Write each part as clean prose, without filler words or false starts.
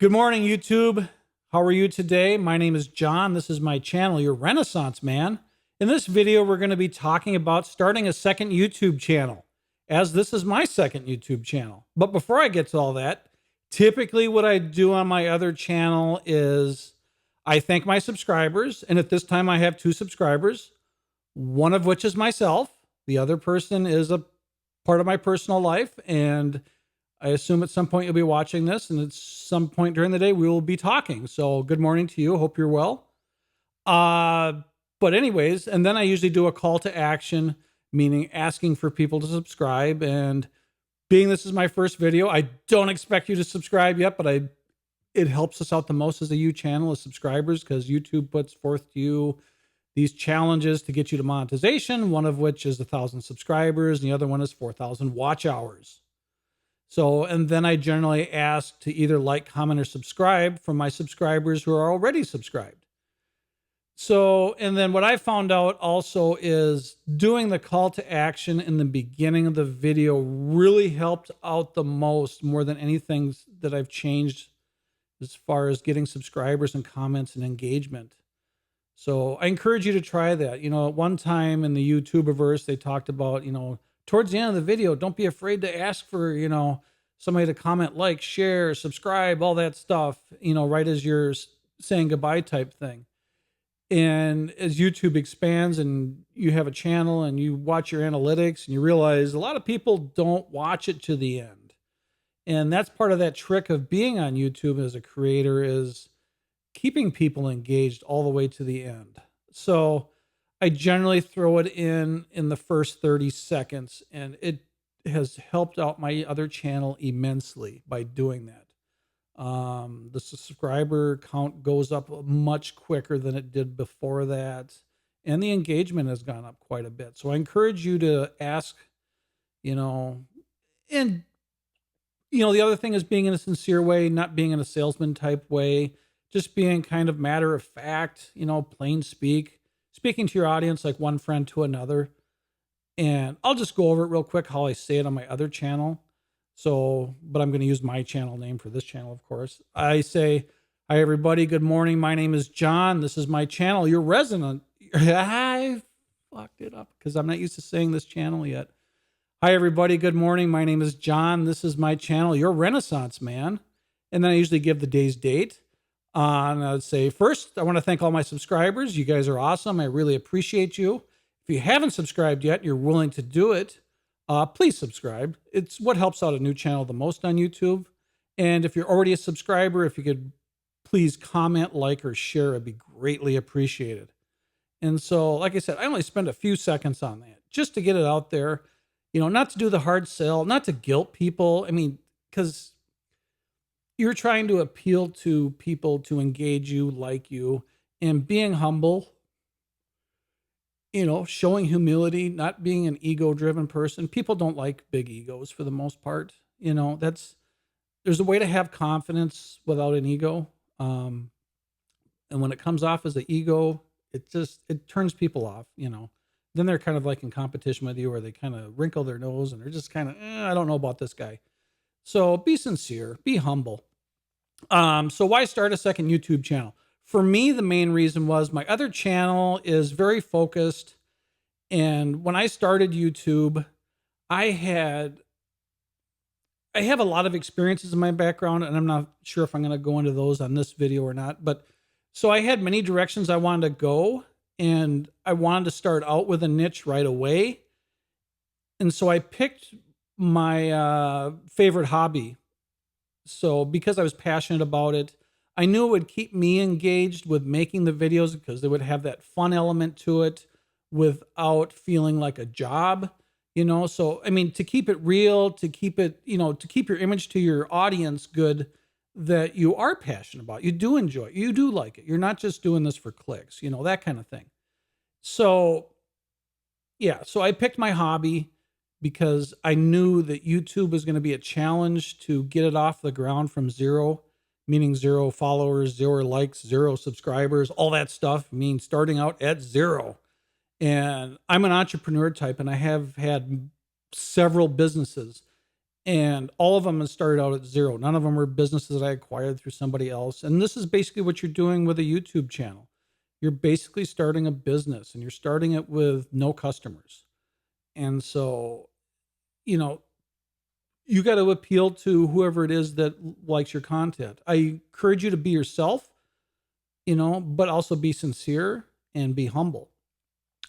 Good morning, YouTube. How are you today? My name is John. This is my channel, Your Renaissance Man. In this video, we're going to be talking about starting a second YouTube channel, as this is my second YouTube channel. But before I get to all that, typically what I do on my other channel is I thank my subscribers. And at this time, I have 2 subscribers, one of which is myself. The other person is a part of my personal life, and I assume at some point you'll be watching this, and at some point during the day we will be talking. So good morning to you. Hope you're well. But anyways, and then I usually do a call to action, meaning asking for people to subscribe. And being this is my first video, I don't expect you to subscribe yet, but it helps us out the most as a U channel as subscribers, because YouTube puts forth to you these challenges to get you to monetization, one of which is 1,000 subscribers, and the other one is 4,000 watch hours. So, and then I generally ask to either like, comment, or subscribe from my subscribers who are already subscribed. So, and then what I found out also is doing the call to action in the beginning of the video really helped out the most, more than anything that I've changed as far as getting subscribers and comments and engagement. So I encourage you to try that. You know, at one time in the YouTuberverse, they talked about, towards the end of the video, don't be afraid to ask for, somebody to comment, like, share, subscribe, all that stuff, right as you're saying goodbye type thing. And as YouTube expands and you have a channel and you watch your analytics and you realize a lot of people don't watch it to the end. And that's part of that trick of being on YouTube as a creator, is keeping people engaged all the way to the end. So I generally throw it in the first 30 seconds, and it has helped out my other channel immensely by doing that. The subscriber count goes up much quicker than it did before that, and the engagement has gone up quite a bit. So I encourage you to ask, and the other thing is being in a sincere way, not being in a salesman type way, just being kind of matter of fact, plain speak, speaking to your audience like one friend to another. And I'll just go over it real quick, how I say it on my other channel. So, but I'm going to use my channel name for this channel, of course. I say, hi, everybody. Good morning. My name is John. This is my channel. Your resident. I fucked it up because I'm not used to saying this channel yet. Hi, everybody. Good morning. My name is John. This is my channel, Your Renaissance Man. And then I usually give the day's date. And I would say, first, I want to thank all my subscribers. You guys are awesome. I really appreciate you. If you haven't subscribed yet, you're willing to do it, please subscribe. It's what helps out a new channel the most on YouTube. And if you're already a subscriber, if you could please comment, like, or share, it'd be greatly appreciated. And so, like I said, I only spend a few seconds on that just to get it out there, not to do the hard sell, not to guilt people. I mean, because you're trying to appeal to people to engage you, like you, and being humble, showing humility, not being an ego-driven person. People don't like big egos for the most part. There's a way to have confidence without an ego. And when it comes off as an ego, it turns people off, Then they're kind of like in competition with you, or they kind of wrinkle their nose and they're just kind of, I don't know about this guy. So be sincere, be humble. So why start a second YouTube channel? For me, the main reason was my other channel is very focused. And when I started YouTube, I have a lot of experiences in my background, and I'm not sure if I'm going to go into those on this video or not. But so I had many directions I wanted to go, and I wanted to start out with a niche right away. And so I picked my favorite hobby. So because I was passionate about it, I knew it would keep me engaged with making the videos, because they would have that fun element to it without feeling like a job, So, I mean, to keep it real, to keep it, to keep your image to your audience good, that you are passionate about, you do enjoy it, you do like it. You're not just doing this for clicks, that kind of thing. So, yeah, so I picked my hobby because I knew that YouTube was going to be a challenge to get it off the ground from zero, meaning 0 followers, 0 likes, 0 subscribers, all that stuff, means starting out at 0. And I'm an entrepreneur type, and I have had several businesses. And all of them have started out at zero. None of them were businesses that I acquired through somebody else. And this is basically what you're doing with a YouTube channel. You're basically starting a business and you're starting it with no customers. And so, you know, you got to appeal to whoever it is that likes your content. I encourage you to be yourself, but also be sincere and be humble.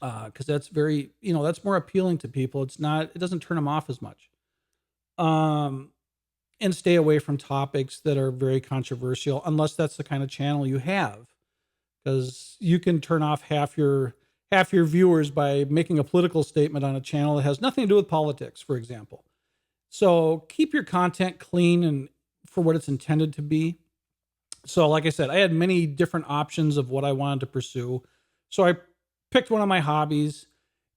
Because that's very, that's more appealing to people. It doesn't turn them off as much. Um, and stay away from topics that are very controversial, unless that's the kind of channel you have, because you can turn off half your viewers by making a political statement on a channel that has nothing to do with politics, for example. So keep your content clean and for what it's intended to be. So like I said, I had many different options of what I wanted to pursue. So I picked one of my hobbies.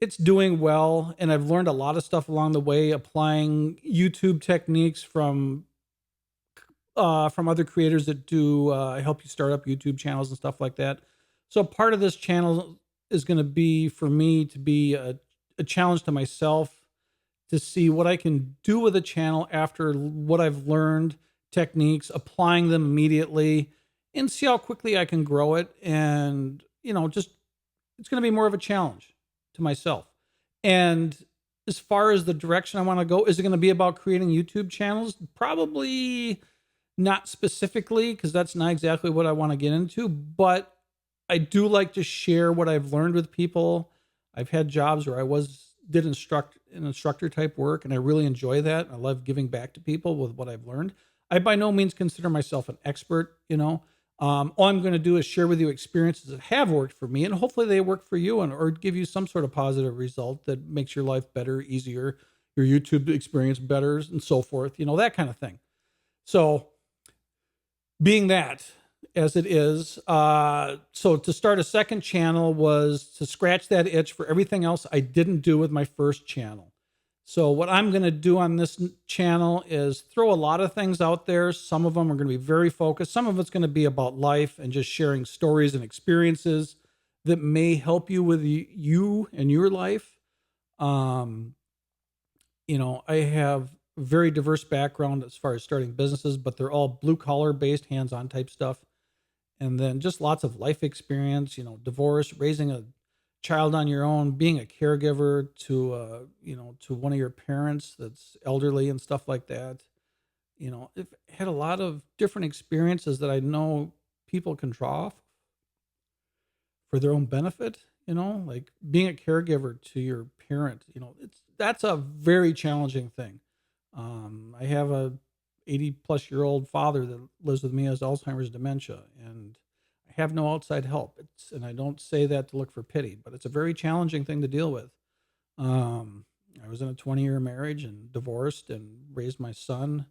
It's doing well, and I've learned a lot of stuff along the way, applying YouTube techniques from other creators that do help you start up YouTube channels and stuff like that. So part of this channel is going to be for me to be a challenge to myself to see what I can do with a channel after what I've learned, techniques, applying them immediately, and see how quickly I can grow it. And, just it's going to be more of a challenge to myself. And as far as the direction I want to go, is it going to be about creating YouTube channels? Probably not specifically, because that's not exactly what I want to get into, but I do like to share what I've learned with people. I've had jobs where did instructor type work, and I really enjoy that. I love giving back to people with what I've learned. I by no means consider myself an expert, all I'm going to do is share with you experiences that have worked for me, and hopefully they work for you, or give you some sort of positive result that makes your life better, easier, your YouTube experience better, and so forth, that kind of thing. So being that as it is, so to start a second channel was to scratch that itch for everything else I didn't do with my first channel. So what I'm going to do on this channel is throw a lot of things out there. Some of them are going to be very focused. Some of it's going to be about life and just sharing stories and experiences that may help you with you and your life. I have a very diverse background as far as starting businesses, but they're all blue collar based, hands-on type stuff. And then just lots of life experience, divorce, raising a child on your own, being a caregiver to one of your parents that's elderly and stuff like that. I've had a lot of different experiences that I know people can draw off for their own benefit, like being a caregiver to your parent, that's a very challenging thing. I have a 80-plus-year-old father that lives with me, has Alzheimer's dementia, and I have no outside help. And I don't say that to look for pity, but it's a very challenging thing to deal with. I was in a 20-year marriage and divorced and raised my son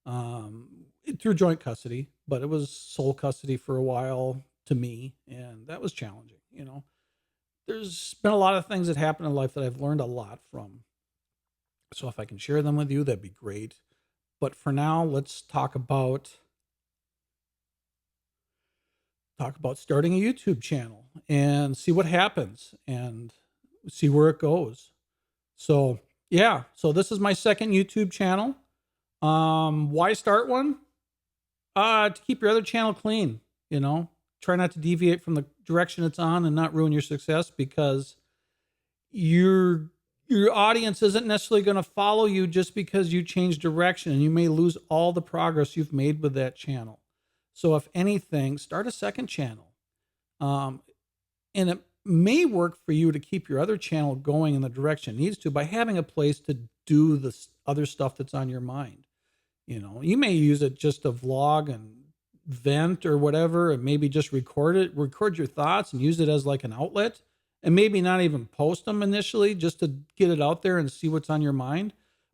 through joint custody, but it was sole custody for a while to me, and that was challenging. There's been a lot of things that happen in life that I've learned a lot from. So if I can share them with you, that'd be great. But for now, let's talk about starting a YouTube channel and see what happens and see where it goes. So yeah, so this is my second YouTube channel. Why start one? To keep your other channel clean, try not to deviate from the direction it's on and not ruin your success, because your audience isn't necessarily going to follow you just because you change direction, and you may lose all the progress you've made with that channel. So if anything, start a second channel. And it may work for you to keep your other channel going in the direction it needs to by having a place to do the other stuff that's on your mind. You may use it just to vlog and vent or whatever, and maybe just record your thoughts and use it as like an outlet, and maybe not even post them initially, just to get it out there and see what's on your mind.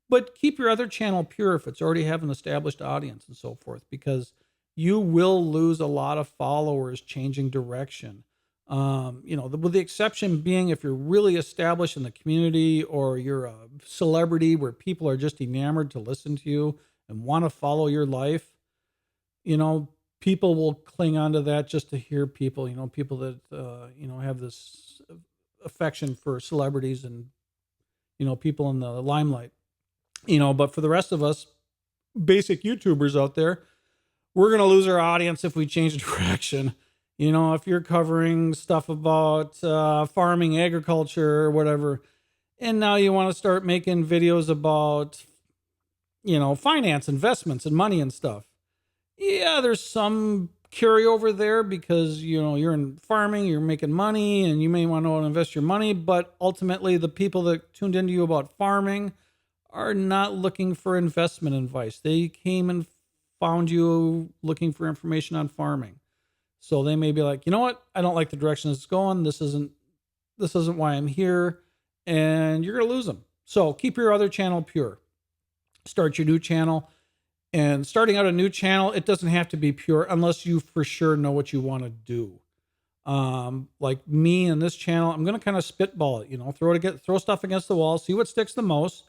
But keep your other channel pure if it's already have an established audience and so forth, because you will lose a lot of followers changing direction. With the exception being if you're really established in the community, or you're a celebrity where people are just enamored to listen to you and want to follow your life, people will cling on to that just to hear people, people that, have this affection for celebrities and, people in the limelight. But for the rest of us basic YouTubers out there, we're going to lose our audience if we change direction. If you're covering stuff about farming, agriculture, or whatever, and now you want to start making videos about, finance, investments, and money and stuff. Yeah, there's some carryover there because, you're in farming, you're making money, and you may want to invest your money. But ultimately, the people that tuned into you about farming are not looking for investment advice. They came and found you looking for information on farming. So they may be like, you know what? I don't like the direction it's going. This isn't why I'm here. And you're going to lose them. So keep your other channel pure. Start your new channel. And starting out a new channel, it doesn't have to be pure unless you for sure know what you want to do. Like me and this channel, I'm going to kind of spitball it, throw stuff against the wall, see what sticks the most.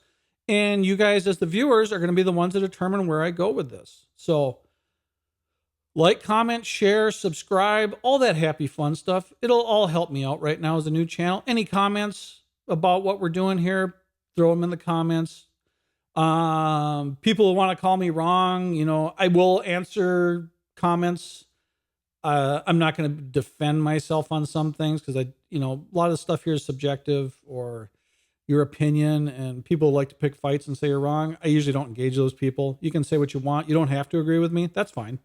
And you guys, as the viewers, are going to be the ones that determine where I go with this. So like, comment, share, subscribe, all that happy fun stuff. It'll all help me out right now as a new channel. Any comments about what we're doing here, throw them in the comments. People who want to call me wrong, I will answer comments. I'm not going to defend myself on some things because a lot of stuff here is subjective or your opinion, and people like to pick fights and say you're wrong. I usually don't engage those people. You can say what you want. You don't have to agree with me. That's fine.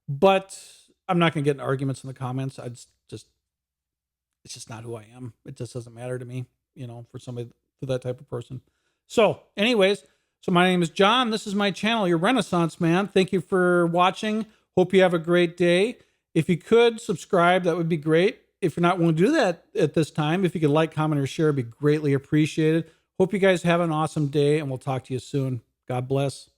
But I'm not going to get in arguments in the comments. It's just not who I am. It just doesn't matter to me, for that type of person. So anyways, my name is John. This is my channel, Your Renaissance Man. Thank you for watching. Hope you have a great day. If you could subscribe, that would be great. If you're not willing to do that at this time, if you could like, comment, or share, it'd be greatly appreciated. Hope you guys have an awesome day, and we'll talk to you soon. God bless.